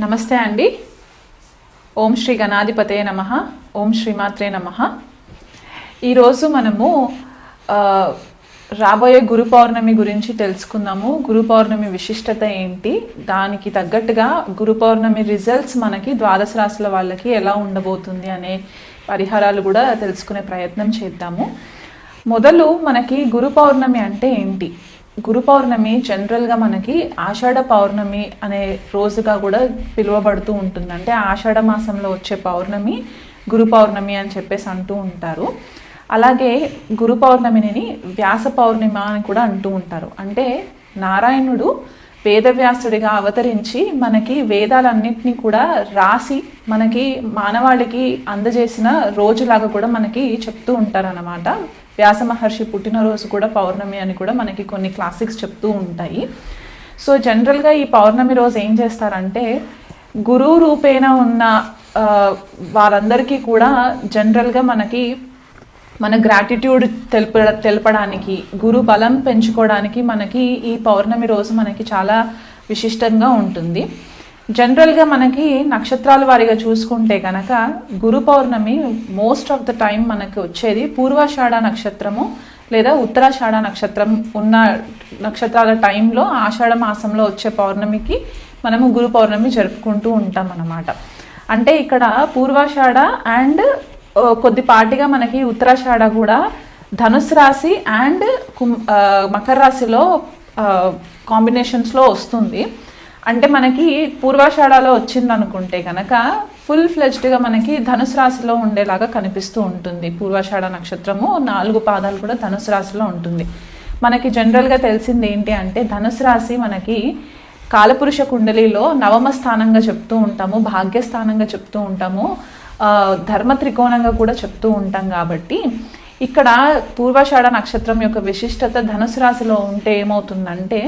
నమస్తే అండి. ఓం శ్రీ గణాధిపతే నమః. ఓం శ్రీమాత్రే నమః. ఈరోజు మనము రాబోయే గురు పౌర్ణమి గురించి తెలుసుకుందాము. గురు పౌర్ణమి విశిష్టత ఏంటి, దానికి తగ్గట్టుగా గురు పౌర్ణమి రిజల్ట్స్ మనకి ద్వాదశ రాశుల వాళ్ళకి ఎలా ఉండబోతుంది అనే పరిహారాలు కూడా తెలుసుకునే ప్రయత్నం చేద్దాము. మొదలు మనకి గురు పౌర్ణమి అంటే ఏంటి? గురు పౌర్ణమి జనరల్గా మనకి ఆషాఢ పౌర్ణమి అనే రోజుగా కూడా పిలువబడుతూ ఉంటుంది. అంటే ఆషాఢ మాసంలో వచ్చే పౌర్ణమి గురు పౌర్ణమి అని చెప్పేసి అంటూ ఉంటారు. అలాగే గురు పౌర్ణమిని వ్యాస పౌర్ణిమ అని కూడా అంటూ ఉంటారు. అంటే నారాయణుడు వేదవ్యాసుడిగా అవతరించి మనకి వేదాలన్నింటినీ కూడా రాసి మనకి మానవాళికి అందజేసిన రోజులాగా కూడా మనకి చెప్తూ ఉంటారు అన్నమాట. వ్యాస మహర్షి పుట్టినరోజు కూడా పౌర్ణమి అని కూడా మనకి కొన్ని క్లాసిక్స్ చెప్తూ ఉంటాయి. సో జనరల్గా ఈ పౌర్ణమి రోజు ఏం చేస్తారంటే గురువు రూపేణ ఉన్న వారందరికీ కూడా జనరల్గా మనకి మన గ్రాటిట్యూడ్ తెలపడానికి, గురు బలం పెంచుకోవడానికి మనకి ఈ పౌర్ణమి రోజు మనకి చాలా విశిష్టంగా ఉంటుంది. జనరల్గా మనకి నక్షత్రాల వారిగా చూసుకుంటే కనుక గురు పౌర్ణమి మోస్ట్ ఆఫ్ ద టైం మనకి వచ్చేది పూర్వాషాఢ నక్షత్రము లేదా ఉత్తరాషాఢ నక్షత్రం ఉన్న నక్షత్రాల టైంలో ఆషాఢ మాసంలో వచ్చే పౌర్ణమికి మనము గురు పౌర్ణమి జరుపుకుంటూ ఉంటాం అన్నమాట. అంటే ఇక్కడ పూర్వాషాఢ అండ్ కొద్దిపాటిగా మనకి ఉత్తరాషాఢ కూడా ధనుసు రాశి అండ్ మకర రాశిలో కాంబినేషన్స్లో వస్తుంది. అంటే మనకి పూర్వాషాఢలో వచ్చింది అనుకుంటే కనుక ఫుల్ ఫ్లెజ్డ్గా మనకి ధనుసు రాశిలో ఉండేలాగా కనిపిస్తూ ఉంటుంది. పూర్వాషాఢ నక్షత్రము 4 పాదాలు కూడా ధనుసు రాశిలో ఉంటుంది. మనకి జనరల్గా తెలిసింది ఏంటి అంటే ధనుసు రాశి మనకి కాలపురుష కుండలిలో నవమ స్థానంగా చెప్తూ ఉంటాము, భాగ్యస్థానంగా చెప్తూ ఉంటాము, ధర్మ త్రికోణంగా కూడా చెప్తూ ఉంటాం. కాబట్టి ఇక్కడ పూర్వాషాఢ నక్షత్రం యొక్క విశిష్టత ధనుసు రాశిలో ఉంటే ఏమవుతుందంటే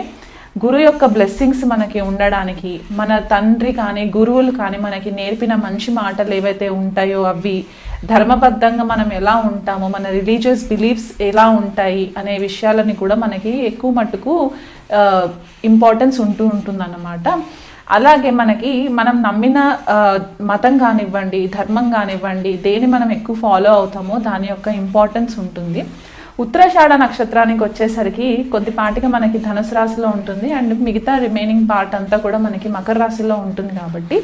గురు యొక్క బ్లెస్సింగ్స్ మనకి ఉండడానికి, మన తండ్రి కానీ గురువులు కానీ మనకి నేర్పిన మంచి మాటలు ఏవైతే ఉంటాయో అవి ధర్మబద్ధంగా మనం ఎలా ఉంటామో, మన రిలీజియస్ బిలీఫ్స్ ఎలా ఉంటాయి అనే విషయాలని కూడా మనకి ఎక్కువ మట్టుకు ఇంపార్టెన్స్ ఉంటుందన్నమాట. అలాగే మనకి మనం నమ్మిన మతం కానివ్వండి, ధర్మం కానివ్వండి, దేని మనం ఎక్కువ ఫాలో అవుతామో దాని యొక్క ఇంపార్టెన్స్ ఉంటుంది. ఉత్తరాషాఢ నక్షత్రానికి వచ్చేసరికి కొద్దిపాటిగా మనకి ధనుసు రాశిలో ఉంటుంది అండ్ మిగతా రిమైనింగ్ పార్ట్ అంతా కూడా మనకి మకర రాశిలో ఉంటుంది. కాబట్టి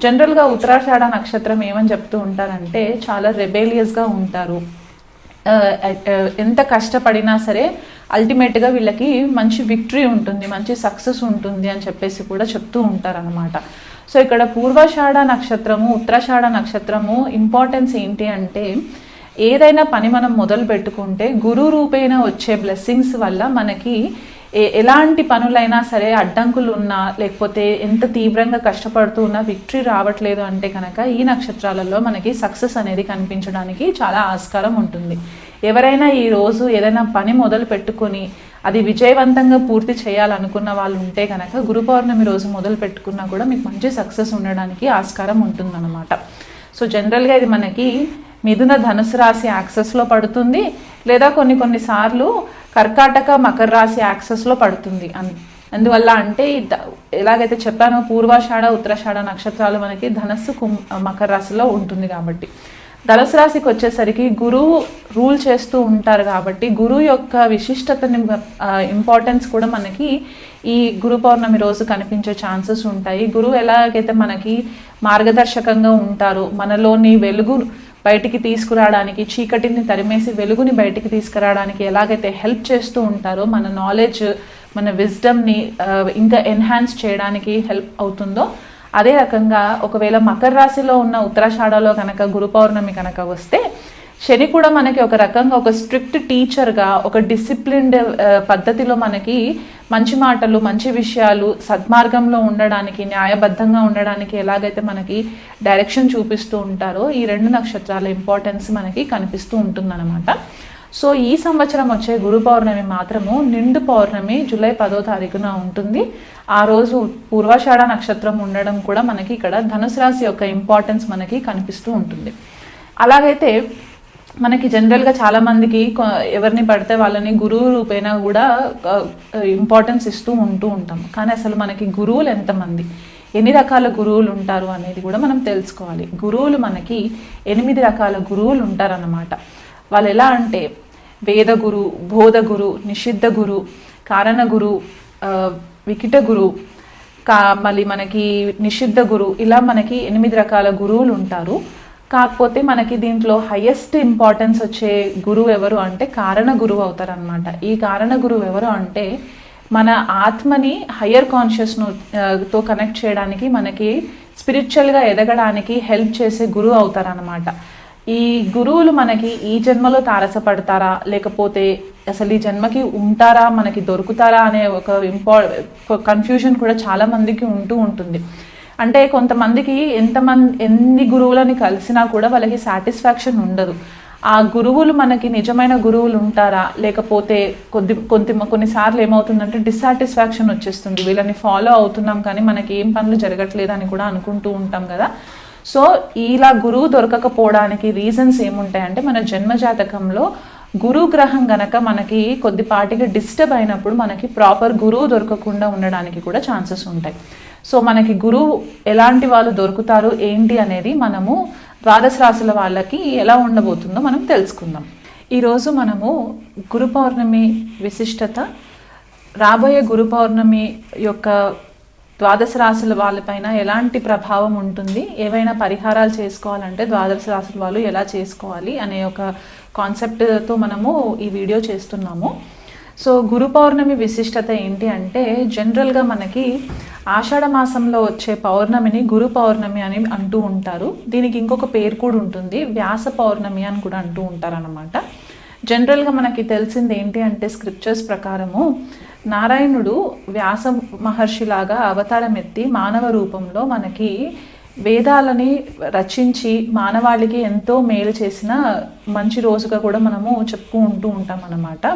జనరల్గా ఉత్తరాషాఢ నక్షత్రం ఏమని చెప్తూ ఉంటారంటే చాలా రెబేలియస్గా ఉంటారు. ఎంత కష్టపడినా సరే అల్టిమేట్గా వీళ్ళకి మంచి విక్టరీ ఉంటుంది, మంచి సక్సెస్ ఉంటుంది అని చెప్పేసి కూడా చెప్తూ ఉంటారనమాట. సో ఇక్కడ పూర్వాషాఢ నక్షత్రము ఉత్తరాషాఢ నక్షత్రము ఇంపార్టెన్స్ ఏంటి అంటే ఏదైనా పని మనం మొదలు పెట్టుకుంటే గురు రూపేణ వచ్చే బ్లెస్సింగ్స్ వల్ల మనకి ఎలాంటి పనులైనా సరే అడ్డంకులు ఉన్నా లేకపోతే ఎంత తీవ్రంగా కష్టపడుతూ ఉన్నా విక్టరీ రావట్లేదు అంటే కనుక ఈ నక్షత్రాలలో మనకి సక్సెస్ అనేది కనిపించడానికి చాలా ఆస్కారం ఉంటుంది. ఎవరైనా ఈ రోజు ఏదైనా పని మొదలు పెట్టుకొని అది విజయవంతంగా పూర్తి చేయాలనుకున్న వాళ్ళు ఉంటే కనుక గురు పౌర్ణమి రోజు మొదలు పెట్టుకున్నా కూడా మీకు మంచి సక్సెస్ ఉండడానికి ఆస్కారం ఉంటుందన్నమాట. సో జనరల్గా ఇది మనకి మిథున ధనుసు రాశి యాక్సెస్లో పడుతుంది, లేదా కొన్నిసార్లు కర్కాటక మకర రాశి యాక్సెస్లో పడుతుంది. అందువల్ల అంటే ఎలాగైతే చెప్పానో పూర్వాషాఢ ఉత్తరాషాఢ నక్షత్రాలు మనకి ధనస్సు మకర రాశిలో ఉంటుంది. కాబట్టి ధనుసు రాశికి వచ్చేసరికి గురువు రూల్ చేస్తూ ఉంటారు. కాబట్టి గురువు యొక్క విశిష్టతని ఇంపార్టెన్స్ కూడా మనకి ఈ గురు పౌర్ణమి రోజు కనిపించే ఛాన్సెస్ ఉంటాయి. గురువు ఎలాగైతే మనకి మార్గదర్శకంగా ఉంటారో, మనలోని వెలుగు బయటికి తీసుకురావడానికి, చీకటిని తరిమేసి వెలుగుని బయటికి తీసుకురావడానికి ఎలాగైతే హెల్ప్ చేస్తూ ఉంటారో, మన నాలెడ్జ్ మన విజ్డమ్ని ఇంకా ఎన్హాన్స్ చేయడానికి హెల్ప్ అవుతుందో అదే రకంగా ఒకవేళ మకర రాశిలో ఉన్న ఉత్తరాషాఢలో కనుక గురు పౌర్ణమి కనుక వస్తే శని కూడా మనకి ఒక రకంగా ఒక స్ట్రిక్ట్ టీచర్గా ఒక డిసిప్లిన్డ్ పద్ధతిలో మనకి మంచి మాటలు మంచి విషయాలు సద్మార్గంలో ఉండడానికి న్యాయబద్ధంగా ఉండడానికి ఎలాగైతే మనకి డైరెక్షన్ చూపిస్తూ ఉంటారో ఈ 2 నక్షత్రాల ఇంపార్టెన్స్ మనకి కనిపిస్తూ ఉంటుందన్నమాట. సో ఈ సంవత్సరం వచ్చే గురు పౌర్ణమి మాత్రము నిండు పౌర్ణమి జూలై 10వ తారీఖున ఉంటుంది. ఆ రోజు పూర్వాషాఢ నక్షత్రం ఉండడం కూడా మనకి ఇక్కడ ధనుసు రాశి యొక్క ఇంపార్టెన్స్ మనకి కనిపిస్తూ ఉంటుంది. అలాగైతే మనకి జనరల్గా చాలామందికి ఎవరిని పడితే వాళ్ళని గురువు రూపేణ కూడా ఇంపార్టెన్స్ ఇస్తూ ఉంటాం. కానీ అసలు మనకి గురువులు ఎంతమంది, ఎన్ని రకాల గురువులు ఉంటారు అనేది కూడా మనం తెలుసుకోవాలి. గురువులు మనకి 8 రకాల గురువులు ఉంటారన్నమాట. వాళ్ళు ఎలా అంటే వేద గురు, బోధ గురు, నిషిద్ధ గురు, కారణ గురు, వికిట గురు, మళ్ళీ మనకి నిషిద్ధ గురు, ఇలా మనకి 8 రకాల గురువులు ఉంటారు. కాకపోతే మనకి దీంట్లో హైయెస్ట్ ఇంపార్టెన్స్ వచ్చే గురువు ఎవరు అంటే కారణ గురువు అవుతారనమాట. ఈ కారణ గురువు ఎవరు అంటే మన ఆత్మని హయ్యర్ కాన్షియస్తో కనెక్ట్ చేయడానికి, మనకి స్పిరిచువల్గా ఎదగడానికి హెల్ప్ చేసే గురువు అవుతారనమాట. ఈ గురువులు మనకి ఈ జన్మలో తారసపడతారా, లేకపోతే అసలు ఈ జన్మకి ఉంటారా, మనకి దొరుకుతారా అనే ఒక కన్ఫ్యూజన్ కూడా చాలా మందికి ఉంటుంది. అంటే కొంతమందికి ఎన్ని గురువులని కలిసినా కూడా వాళ్ళకి సాటిస్ఫాక్షన్ ఉండదు. ఆ గురువులు మనకి నిజమైన గురువులు ఉంటారా, లేకపోతే కొన్నిసార్లు ఏమవుతుందంటే డిస్సాటిస్ఫాక్షన్ వచ్చేస్తుంది. వీళ్ళని ఫాలో అవుతున్నాం కానీ మనకి ఏం పనులు జరగట్లేదు అని కూడా అనుకుంటూ ఉంటాం కదా. సో ఇలా గురువు దొరకకపోవడానికి రీజన్స్ ఏముంటాయంటే మన జన్మజాతకంలో గురు గ్రహం గనక మనకి కొద్దిపాటిగా డిస్టర్బ్ అయినప్పుడు మనకి ప్రాపర్ గురువు దొరకకుండా ఉండడానికి కూడా ఛాన్సెస్ ఉంటాయి. సో మనకి గురువు ఎలాంటి వాళ్ళు దొరుకుతారు ఏంటి అనేది మనము ద్వాదశ రాశుల వాళ్ళకి ఎలా ఉండబోతుందో మనం తెలుసుకుందాం. ఈరోజు మనము గురు పౌర్ణమి విశిష్టత, రాబోయే గురు పౌర్ణమి యొక్క ద్వాదశ రాశుల వాళ్ళపైన ఎలాంటి ప్రభావం ఉంటుంది, ఏవైనా పరిహారాలు చేసుకోవాలంటే ద్వాదశ రాశుల వాళ్ళు ఎలా చేసుకోవాలి అనే ఒక కాన్సెప్ట్తో మనము ఈ వీడియో చేస్తున్నాము. సో గురు పౌర్ణమి విశిష్టత ఏంటి అంటే జనరల్గా మనకి ఆషాఢ మాసంలో వచ్చే పౌర్ణమిని గురు పౌర్ణమి అని అంటూ ఉంటారు. దీనికి ఇంకొక పేరు కూడా ఉంటుంది, వ్యాస పౌర్ణమి అని కూడా అంటూ ఉంటారు అన్నమాట. జనరల్గా మనకి తెలిసింది ఏంటి అంటే స్క్రిప్చర్స్ ప్రకారము నారాయణుడు వ్యాస మహర్షిలాగా అవతారం ఎత్తి మానవ రూపంలో మనకి వేదాలని రచించి మానవాళికి ఎంతో మేలు చేసిన మంచి రోజుగా కూడా మనము చెప్పుకుంటూ ఉంటాం అన్నమాట.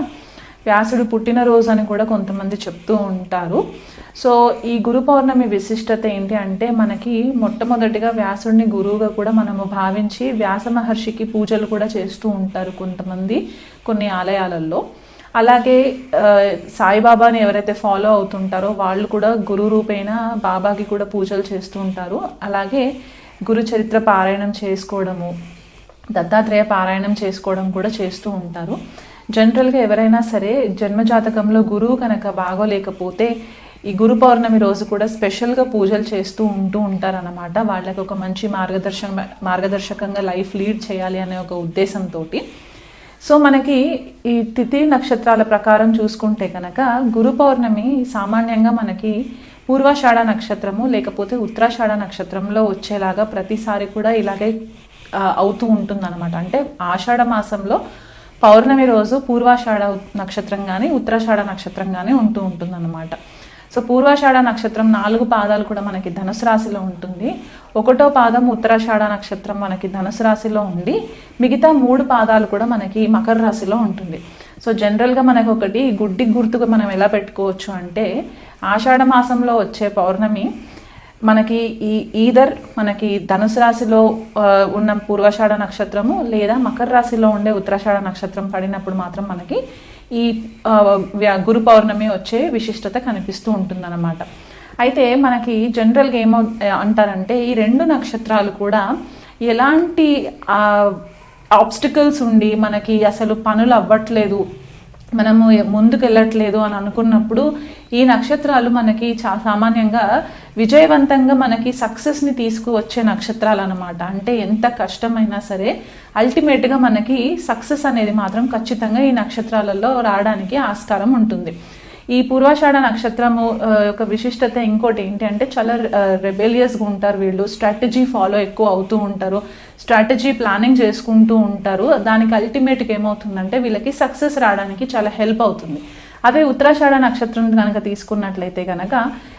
వ్యాసుడు పుట్టినరోజు అని కూడా కొంతమంది చెప్తూ ఉంటారు. సో ఈ గురు పౌర్ణమి విశిష్టత ఏంటి అంటే మనకి మొట్టమొదటిగా వ్యాసుడిని గురువుగా కూడా మనము భావించి వ్యాస మహర్షికి పూజలు కూడా చేస్తూ ఉంటారు కొంతమంది కొన్ని ఆలయాలలో. అలాగే సాయిబాబాని ఎవరైతే ఫాలో అవుతుంటారో వాళ్ళు కూడా గురు రూపేణ బాబాకి కూడా పూజలు చేస్తూ ఉంటారు. అలాగే గురు చరిత్ర పారాయణం చేసుకోవడము, దత్తాత్రేయ పారాయణం చేసుకోవడం కూడా చేస్తూ ఉంటారు. జనరల్గా ఎవరైనా సరే జన్మజాతకంలో గురువు కనుక బాగోలేకపోతే ఈ గురు పౌర్ణమి రోజు కూడా స్పెషల్గా పూజలు చేస్తూ ఉంటారన్నమాట. వాళ్ళకి ఒక మంచి మార్గదర్శకంగా లైఫ్ లీడ్ చేయాలి అనే ఒక ఉద్దేశంతో. సో మనకి ఈ తిథి నక్షత్రాల ప్రకారం చూసుకుంటే కనుక గురు పౌర్ణమి సామాన్యంగా మనకి పూర్వాషాఢ నక్షత్రము లేకపోతే ఉత్తరాషాఢ నక్షత్రంలో వచ్చేలాగా ప్రతిసారి కూడా ఇలాగే అవుతూ ఉంటుందన్నమాట. అంటే ఆషాఢ మాసంలో పౌర్ణమి రోజు పూర్వాషాఢ నక్షత్రం కానీ ఉత్తరాషాఢ నక్షత్రం కానీ ఉంటుందన్నమాట. సో పూర్వాషాఢ నక్షత్రం 4 పాదాలు కూడా మనకి ధనుసు రాశిలో ఉంటుంది. 1వ పాదం ఉత్తరాషాఢ నక్షత్రం మనకి ధనుసు రాశిలో ఉండి మిగతా 3 పాదాలు కూడా మనకి మకర రాశిలో ఉంటుంది. సో జనరల్గా మనకు ఒకటి గుడ్డి గుర్తుగా మనం ఎలా పెట్టుకోవచ్చు అంటే ఆషాఢ మాసంలో వచ్చే పౌర్ణమి మనకి మనకి ధనుసు రాశిలో ఉన్న పూర్వాషాఢ నక్షత్రము లేదా మకర రాశిలో ఉండే ఉత్తరాషాఢ నక్షత్రం పడినప్పుడు మాత్రం మనకి ఈ గురు పౌర్ణమి వచ్చే విశిష్టత కనిపిస్తూ ఉంటుందన్నమాట. అయితే మనకి జనరల్గా అంటారంటే ఈ 2 నక్షత్రాలు కూడా ఎలాంటి ఆబ్స్టికల్స్ ఉండి మనకి అసలు పనులు అవ్వట్లేదు, మనము ముందుకు వెళ్ళట్లేదు అని అనుకున్నప్పుడు ఈ నక్షత్రాలు మనకి సామాన్యంగా విజయవంతంగా మనకి సక్సెస్ని తీసుకువచ్చే నక్షత్రాలు అనమాట. అంటే ఎంత కష్టమైనా సరే అల్టిమేట్గా మనకి సక్సెస్ అనేది మాత్రం ఖచ్చితంగా ఈ నక్షత్రాలలో రావడానికి ఆస్కారం ఉంటుంది. ఈ పూర్వాషాఢ నక్షత్రము యొక్క విశిష్టత ఇంకోటి ఏంటి అంటే చాలా రెబెలియస్గా ఉంటారు వీళ్ళు, స్ట్రాటజీ ఫాలో ఎక్కువ అవుతూ ఉంటారు, స్ట్రాటజీ ప్లానింగ్ చేసుకుంటూ ఉంటారు. దానికి అల్టిమేట్గా ఏమవుతుందంటే వీళ్ళకి సక్సెస్ రావడానికి చాలా హెల్ప్ అవుతుంది. అదే ఉత్తరాషాఢ నక్షత్రం కనుక తీసుకున్నట్లయితే కనుక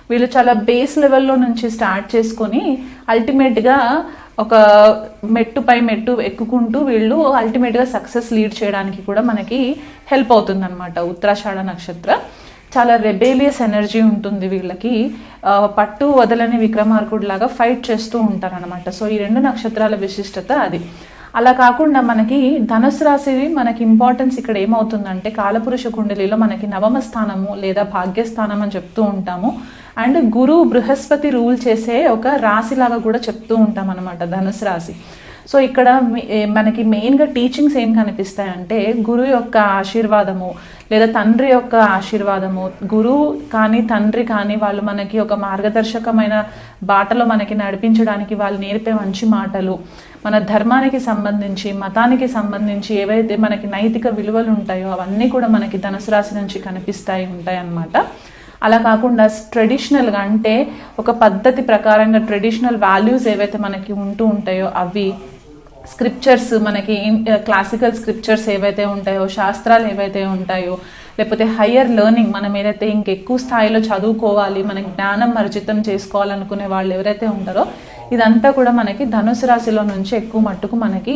వీళ్ళు చాలా బేస్ లెవెల్లో నుంచి స్టార్ట్ చేసుకొని అల్టిమేట్గా ఒక మెట్టుపై మెట్టు ఎక్కుకుంటూ వీళ్ళు అల్టిమేట్గా సక్సెస్ లీడ్ చేయడానికి కూడా మనకి హెల్ప్ అవుతుంది అనమాట. ఉత్తరాషాఢ నక్షత్ర చాలా రెబేలియస్ ఎనర్జీ ఉంటుంది వీళ్ళకి, పట్టు వదలని విక్రమార్కుడు లాగా ఫైట్ చేస్తూ ఉంటారు అనమాట. సో ఈ 2 నక్షత్రాల విశిష్టత అది. అలా కాకుండా మనకి ధనుసు రాశి మనకి ఇంపార్టెన్స్ ఇక్కడ ఏమవుతుందంటే కాలపురుష కుండలిలో మనకి 9వ స్థానము లేదా భాగ్యస్థానం అని చెప్తూ ఉంటాము. అండ్ గురువు బృహస్పతి రూల్ చేసే ఒక రాశిలాగా కూడా చెప్తూ ఉంటాం అనమాట ధనుసు రాశి. సో ఇక్కడ మనకి మెయిన్గా టీచింగ్స్ ఏం కనిపిస్తాయంటే గురువు యొక్క ఆశీర్వాదము లేదా తండ్రి యొక్క ఆశీర్వాదము, గురువు కానీ తండ్రి కానీ వాళ్ళు మనకి ఒక మార్గదర్శకమైన బాటలో మనకి నడిపించడానికి వాళ్ళు నేర్పే మంచి మాటలు, మన ధర్మానికి సంబంధించి మతానికి సంబంధించి ఏవైతే మనకి నైతిక విలువలు ఉంటాయో అవన్నీ కూడా మనకి ధనుసు రాశి నుంచి ఉంటాయి అన్నమాట. అలా కాకుండా ట్రెడిషనల్గా అంటే ఒక పద్ధతి ప్రకారంగా ట్రెడిషనల్ వాల్యూస్ ఏవైతే మనకి ఉంటూ ఉంటాయో అవి, స్క్రిప్చర్స్ మనకి క్లాసికల్ స్క్రిప్చర్స్ ఏవైతే ఉంటాయో, శాస్త్రాలు ఏవైతే ఉంటాయో, లేకపోతే హయ్యర్ లెర్నింగ్ మనం ఏదైతే ఇంకెక్కువ స్థాయిలో చదువుకోవాలి, మన జ్ఞానం అర్జితం చేసుకోవాలనుకునే వాళ్ళు ఎవరైతే ఉంటారో ఇదంతా కూడా మనకి ధనుసు రాశిలో నుంచి ఎక్కువ మట్టుకు మనకి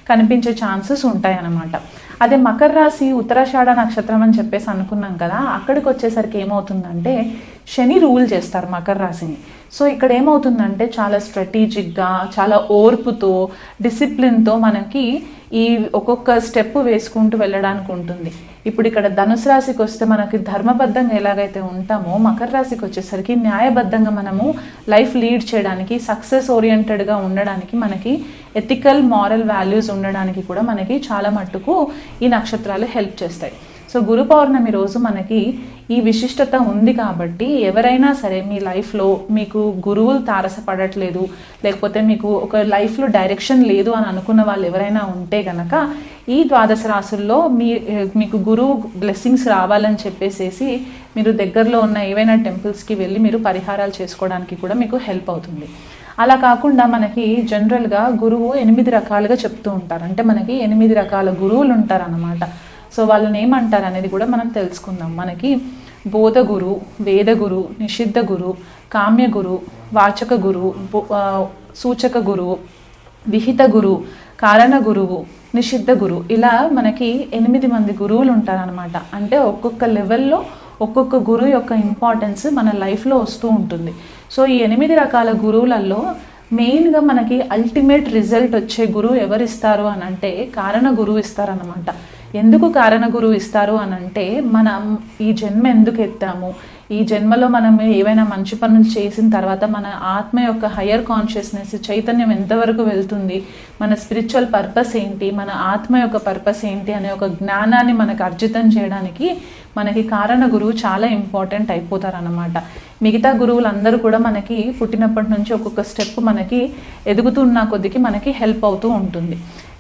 కనిపించే ఛాన్సెస్ ఉంటాయి అన్నమాట. అదే మకర రాశి ఉత్తరాషాఢ నక్షత్రం అని చెప్పేసి అనుకున్నాం కదా, అక్కడికి వచ్చేసరికి ఏమవుతుందంటే శని రూల్ చేస్తారు మకర రాశిని. సో ఇక్కడ ఏమవుతుందంటే చాలా స్ట్రాటజిక్గా, చాలా ఓర్పుతో, డిసిప్లిన్తో మనకి ఈ ఒక్కొక్క స్టెప్ వేసుకుంటూ వెళ్ళడానికి ఉంటుంది. ఇప్పుడు ఇక్కడ ధనుసు రాశికి వస్తే మనకి ధర్మబద్ధంగా ఎలాగైతే ఉంటామో మకర రాశికి వచ్చేసరికి న్యాయబద్ధంగా మనము లైఫ్ లీడ్ చేయడానికి, సక్సెస్ ఓరియంటెడ్గా ఉండడానికి, మనకి ఎథికల్ మారల్ వాల్యూస్ ఉండడానికి కూడా మనకి చాలా మట్టుకు ఈ నక్షత్రాలు హెల్ప్ చేస్తాయి. సో గురు పౌర్ణమి రోజు మనకి ఈ విశిష్టత ఉంది కాబట్టి ఎవరైనా సరే మీ లైఫ్లో మీకు గురువులు తారసపడట్లేదు, లేకపోతే మీకు ఒక లైఫ్లో డైరెక్షన్ లేదు అని అనుకున్న వాళ్ళు ఎవరైనా ఉంటే గనక ఈ ద్వాదశ రాశుల్లో మీకు గురువు బ్లెస్సింగ్స్ రావాలని చెప్పేసి మీరు దగ్గరలో ఉన్న ఏవైనా టెంపుల్స్కి వెళ్ళి మీరు పరిహారాలు చేసుకోవడానికి కూడా మీకు హెల్ప్ అవుతుంది. అలా కాకుండా మనకి జనరల్గా గురువు 8 రకాలుగా చెప్తూ ఉంటారు. అంటే మనకి 8 రకాల గురువులు ఉంటారన్నమాట. సో వాళ్ళని ఏమంటారు అనేది కూడా మనం తెలుసుకుందాం. మనకి బోధ గురు, వేద గురు, నిషిద్ధ గురు, కామ్య గురు, వాచక గురు, సూచక గురువు, విహిత గురు, కారణ గురువు, నిషిద్ధ గురు, ఇలా మనకి 8 మంది గురువులు ఉంటారనమాట. అంటే ఒక్కొక్క లెవెల్లో ఒక్కొక్క గురువు యొక్క ఇంపార్టెన్స్ మన లైఫ్లో వస్తూ ఉంటుంది. సో ఈ 8 రకాల గురువులలో మెయిన్గా మనకి అల్టిమేట్ రిజల్ట్ వచ్చే గురువు ఎవరిస్తారు అని అంటే కారణ గురువు ఇస్తారనమాట. ఎందుకు కారణ గురువు ఇస్తారు అని అంటే మనం ఈ జన్మ ఎందుకు ఎత్తాము, ఈ జన్మలో మనం ఏవైనా మంచి పనులు చేసిన తర్వాత మన ఆత్మ యొక్క హయ్యర్ కాన్షియస్నెస్ చైతన్యం ఎంతవరకు వెళ్తుంది, మన స్పిరిచువల్ పర్పస్ ఏంటి, మన ఆత్మ యొక్క పర్పస్ ఏంటి అనే ఒక జ్ఞానాన్ని మనకు అర్జితం చేయడానికి మనకి కారణ గురువు చాలా ఇంపార్టెంట్ అయిపోతారన్నమాట. మిగతా గురువులందరూ కూడా మనకి పుట్టినప్పటి నుంచి ఒక్కొక్క స్టెప్ మనకి ఎదుగుతున్న కొద్దికి మనకి హెల్ప్ అవుతూ ఉంటుంది.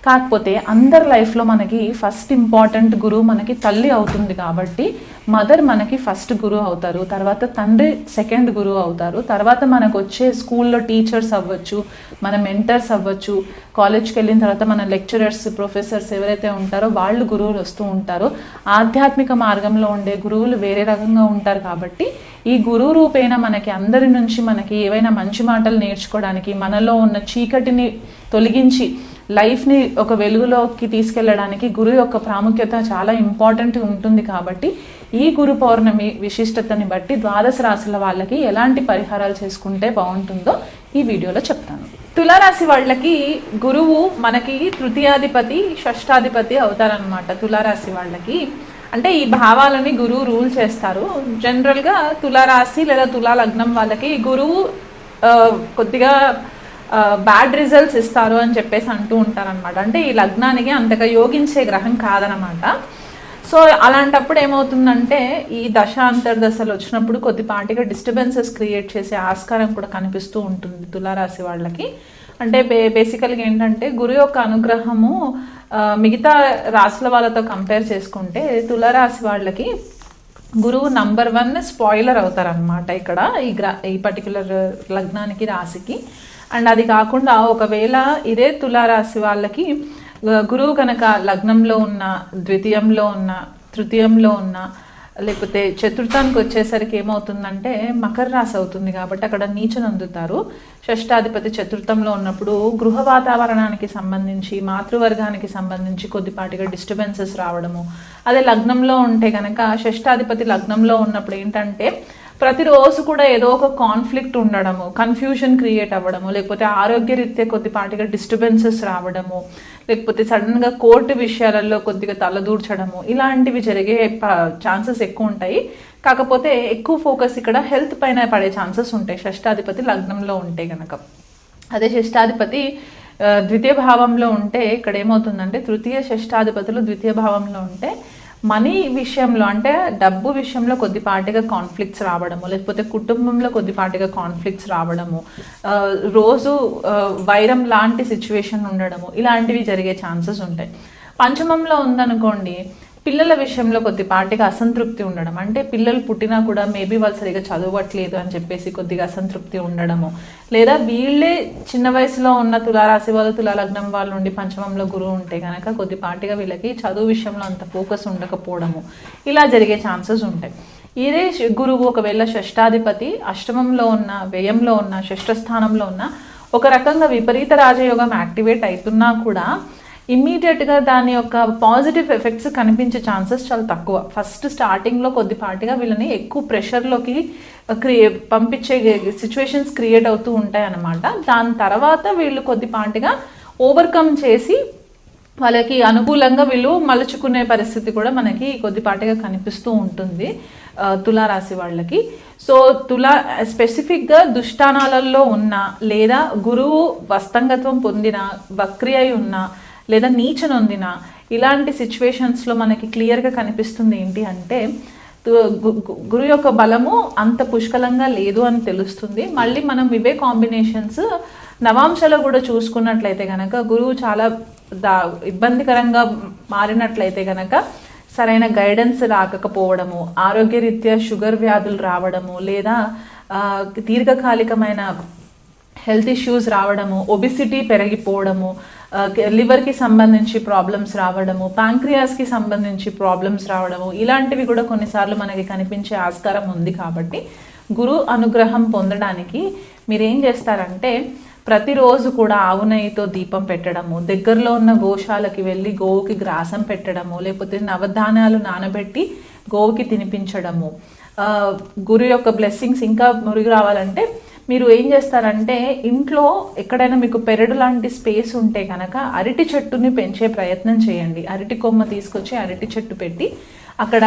కాకపోతే అందరి లైఫ్లో మనకి ఫస్ట్ ఇంపార్టెంట్ గురువు మనకి తల్లి అవుతుంది కాబట్టి మదర్ మనకి ఫస్ట్ గురువు అవుతారు, తర్వాత తండ్రి సెకండ్ గురువు అవుతారు, తర్వాత మనకు వచ్చే స్కూల్లో టీచర్స్ అవ్వచ్చు, మన మెంటర్స్ అవ్వచ్చు, కాలేజ్కి వెళ్ళిన తర్వాత మన లెక్చరర్స్, ప్రొఫెసర్స్ ఎవరైతే ఉంటారో వాళ్ళు గురువులు వస్తూ ఉంటారు. ఆధ్యాత్మిక మార్గంలో ఉండే గురువులు వేరే రకంగా ఉంటారు కాబట్టి ఈ గురువు రూపేణ మనకి అందరి నుంచి మనకి ఏవైనా మంచి మాటలు నేర్చుకోవడానికి, మనలో ఉన్న చీకటిని తొలగించి లైఫ్ని ఒక వెలుగులోకి తీసుకెళ్ళడానికి గురువు యొక్క ప్రాముఖ్యత చాలా ఇంపార్టెంట్ ఉంటుంది. కాబట్టి ఈ గురు పౌర్ణమి విశిష్టతని బట్టి ద్వాదశ రాశుల వాళ్ళకి ఎలాంటి పరిహారాలు చేసుకుంటే బాగుంటుందో ఈ వీడియోలో చెప్తాను. తులారాశి వాళ్ళకి గురువు మనకి తృతీయాధిపతి, షష్టాధిపతి అవుతారనమాట. తులారాశి వాళ్ళకి అంటే ఈ భావాలని గురువు రూల్ చేస్తారు. జనరల్గా తులారాశి లేదా తులా లగ్నం వాళ్ళకి గురువు కొద్దిగా బ్యాడ్ రిజల్ట్స్ ఇస్తారు అని చెప్పేసి అంటూ ఉంటారనమాట. అంటే ఈ లగ్నానికి అంతగా యోగించే గ్రహం కాదనమాట. సో అలాంటప్పుడు ఏమవుతుందంటే ఈ దశ అంతర్దశలు వచ్చినప్పుడు కొద్దిపాటిగా డిస్టర్బెన్సెస్ క్రియేట్ చేసే ఆస్కారం కూడా కనిపిస్తూ ఉంటుంది తులారాశి వాళ్ళకి. అంటే బేసికల్గా ఏంటంటే గురు యొక్క అనుగ్రహము మిగతా రాశుల వాళ్ళతో కంపేర్ చేసుకుంటే తులారాశి వాళ్ళకి గురువు నంబర్ 1 స్పాయిలర్ అవుతారనమాట ఇక్కడ ఈ పర్టికులర్ లగ్నానికి, రాశికి. అండ్ అది కాకుండా ఒకవేళ ఇదే తులారాశి వాళ్ళకి గురువు కనుక లగ్నంలో ఉన్న, ద్వితీయంలో ఉన్న, తృతీయంలో ఉన్న, లేకపోతే చతుర్థానికి వచ్చేసరికి ఏమవుతుందంటే మకర రాశి అవుతుంది కాబట్టి అక్కడ నీచనందుతారు. షష్టాధిపతి చతుర్థంలో ఉన్నప్పుడు గృహ వాతావరణానికి సంబంధించి, మాతృవర్గానికి సంబంధించి కొద్దిపాటిగా డిస్టర్బెన్సెస్ రావడము. అదే లగ్నంలో ఉంటే కనుక షష్టాధిపతి లగ్నంలో ఉన్నప్పుడు ఏంటంటే ప్రతిరోజు కూడా ఏదో ఒక కాన్ఫ్లిక్ట్ ఉండడము, కన్ఫ్యూజన్ క్రియేట్ అవ్వడము, లేకపోతే ఆరోగ్యరీత్యా కొద్దిపాటిగా డిస్టర్బెన్సెస్ రావడము, లేకపోతే సడన్గా కోర్టు విషయాలలో కొద్దిగా తలదూర్చడము, ఇలాంటివి జరిగే ఛాన్సెస్ ఎక్కువ ఉంటాయి. కాకపోతే ఎక్కువ ఫోకస్ ఇక్కడ హెల్త్ పైన పడే ఛాన్సెస్ ఉంటాయి షష్టాధిపతి లగ్నంలో ఉంటే గనక. అదే షష్టాధిపతి ద్వితీయ భావంలో ఉంటే ఇక్కడ ఏమవుతుందంటే, తృతీయ షష్టాధిపతులు ద్వితీయ భావంలో ఉంటే మనీ విషయంలో అంటే డబ్బు విషయంలో కొద్దిపాటిగా కాన్ఫ్లిక్ట్స్ రావడము, లేకపోతే కుటుంబంలో కొద్దిపాటిగా కాన్ఫ్లిక్ట్స్ రావడము, రోజు వైరం లాంటి సిచ్యువేషన్ ఉండడము, ఇలాంటివి జరిగే ఛాన్సెస్ ఉంటాయి. పంచమంలో ఉందనుకోండి, పిల్లల విషయంలో కొద్దిపాటిగా అసంతృప్తి ఉండడం, అంటే పిల్లలు పుట్టినా కూడా మేబీ వాళ్ళు సరిగా చదవట్లేదు అని చెప్పేసి కొద్దిగా అసంతృప్తి ఉండడము, లేదా వీళ్ళే చిన్న వయసులో ఉన్న తులారాశి వాళ్ళు, తులాలగ్నం వాళ్ళు ఉండి పంచమంలో గురువు ఉంటే కనుక కొద్దిపాటిగా వీళ్ళకి చదువు విషయంలో అంత ఫోకస్ ఉండకపోవడము, ఇలా జరిగే ఛాన్సెస్ ఉంటాయి. ఇదే గురువు ఒకవేళ షష్టాధిపతి అష్టమంలో ఉన్న, వ్యయంలో ఉన్న, షష్ఠస్థానంలో ఉన్న ఒక రకంగా విపరీత రాజయోగం యాక్టివేట్ అవుతున్నా కూడా ఇమ్మీడియట్గా దాని యొక్క పాజిటివ్ ఎఫెక్ట్స్ కనిపించే ఛాన్సెస్ చాలా తక్కువ. ఫస్ట్ స్టార్టింగ్లో కొద్దిపాటిగా వీళ్ళని ఎక్కువ ప్రెషర్లోకి పంపించే సిచ్యువేషన్స్ క్రియేట్ అవుతూ ఉంటాయి అన్నమాట. దాని తర్వాత వీళ్ళు కొద్దిపాటిగా ఓవర్కమ్ చేసి వాళ్ళకి అనుకూలంగా వీళ్ళు మలుచుకునే పరిస్థితి కూడా మనకి కొద్దిపాటిగా కనిపిస్తూ ఉంటుంది తులారాశి వాళ్ళకి. సో స్పెసిఫిక్గా దుష్టానాలలో ఉన్న, లేదా గురువు వస్తంగత్వం పొందిన, వక్రి అయి ఉన్న, లేదా నీచ నొందిన, ఇలాంటి సిచ్యువేషన్స్లో మనకి క్లియర్గా కనిపిస్తుంది ఏంటి అంటే గురు యొక్క బలము అంత పుష్కలంగా లేదు అని తెలుస్తుంది. మళ్ళీ మనం ఇవే కాంబినేషన్స్ నవాంశలో కూడా చూసుకున్నట్లయితే కనుక గురువు చాలా ఇబ్బందికరంగా మారినట్లయితే కనుక సరైన గైడెన్స్ రాకపోవడము, ఆరోగ్యరీత్యా షుగర్ వ్యాధులు రావడము, లేదా దీర్ఘకాలికమైన హెల్త్ ఇష్యూస్ రావడము, ఒబిసిటీ పెరిగిపోవడము, లివర్కి సంబంధించి ప్రాబ్లమ్స్ రావడము, ప్యాంక్రియాస్కి సంబంధించి ప్రాబ్లమ్స్ రావడము, ఇలాంటివి కూడా కొన్నిసార్లు మనకి కనిపించే ఆస్కారం ఉంది. కాబట్టి గురు అనుగ్రహం పొందడానికి మీరేం చేస్తారంటే ప్రతిరోజు కూడా ఆవు నెయ్యితో దీపం పెట్టడము, దగ్గరలో ఉన్న గోశాలకి వెళ్ళి గోవుకి గ్రాసం పెట్టడము, లేకపోతే నవధాన్యాలు నానబెట్టి గోవుకి తినిపించడము, గురు యొక్క బ్లెస్సింగ్స్ ఇంకా మురిగి రావాలంటే మీరు ఏం చేస్తారంటే ఇంట్లో ఎక్కడైనా మీకు పెరడు లాంటి స్పేస్ ఉంటే కనుక అరటి చెట్టుని పెంచే ప్రయత్నం చేయండి. అరటి కొమ్మ తీసుకొచ్చి అరటి చెట్టు పెట్టి అక్కడ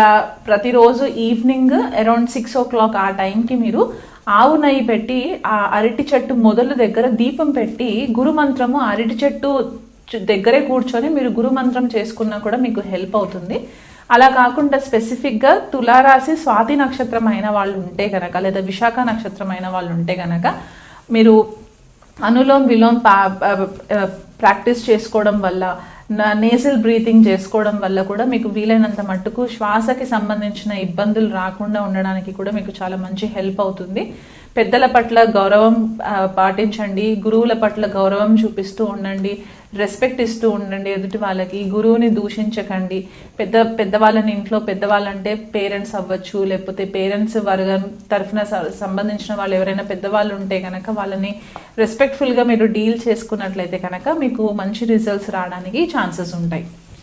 ప్రతిరోజు ఈవినింగ్ అరౌండ్ 6 o'clock ఆ టైంకి మీరు ఆవు నెయ్యి పెట్టి ఆ అరటి చెట్టు మొదలు దగ్గర దీపం పెట్టి గురు మంత్రము అరటి చెట్టు దగ్గరే కూర్చొని మీరు గురు మంత్రం చేసుకున్నా కూడా మీకు హెల్ప్ అవుతుంది. అలా కాకుండా స్పెసిఫిక్గా తులారాశి స్వాతి నక్షత్రం అయిన వాళ్ళు ఉంటే కనుక, లేదా విశాఖ నక్షత్రం అయిన వాళ్ళు ఉంటే కనుక మీరు అనులోమ్ విలోమ్ ప్రాక్టీస్ చేసుకోవడం వల్ల, నేజల్ బ్రీతింగ్ చేసుకోవడం వల్ల కూడా మీకు వీలైనంత మట్టుకు శ్వాసకి సంబంధించిన ఇబ్బందులు రాకుండా ఉండడానికి కూడా మీకు చాలా మంచి హెల్ప్ అవుతుంది. పెద్దల పట్ల గౌరవం పాటించండి, గురువుల పట్ల గౌరవం చూపిస్తూ ఉండండి, రెస్పెక్ట్ ఇస్తూ ఉండండి ఎదుటి వాళ్ళకి. గురువుని దూషించకండి. పెద్దవాళ్ళని ఇంట్లో పెద్దవాళ్ళంటే పేరెంట్స్ అవ్వచ్చు, లేకపోతే పేరెంట్స్ వర్గం తరఫున సంబంధించిన వాళ్ళు ఎవరైనా పెద్దవాళ్ళు ఉంటే కనుక వాళ్ళని రెస్పెక్ట్ఫుల్గా మీరు డీల్ చేసుకున్నట్లయితే కనుక మీకు మంచి రిజల్ట్స్ రావడానికి ఛాన్సెస్ ఉంటాయి.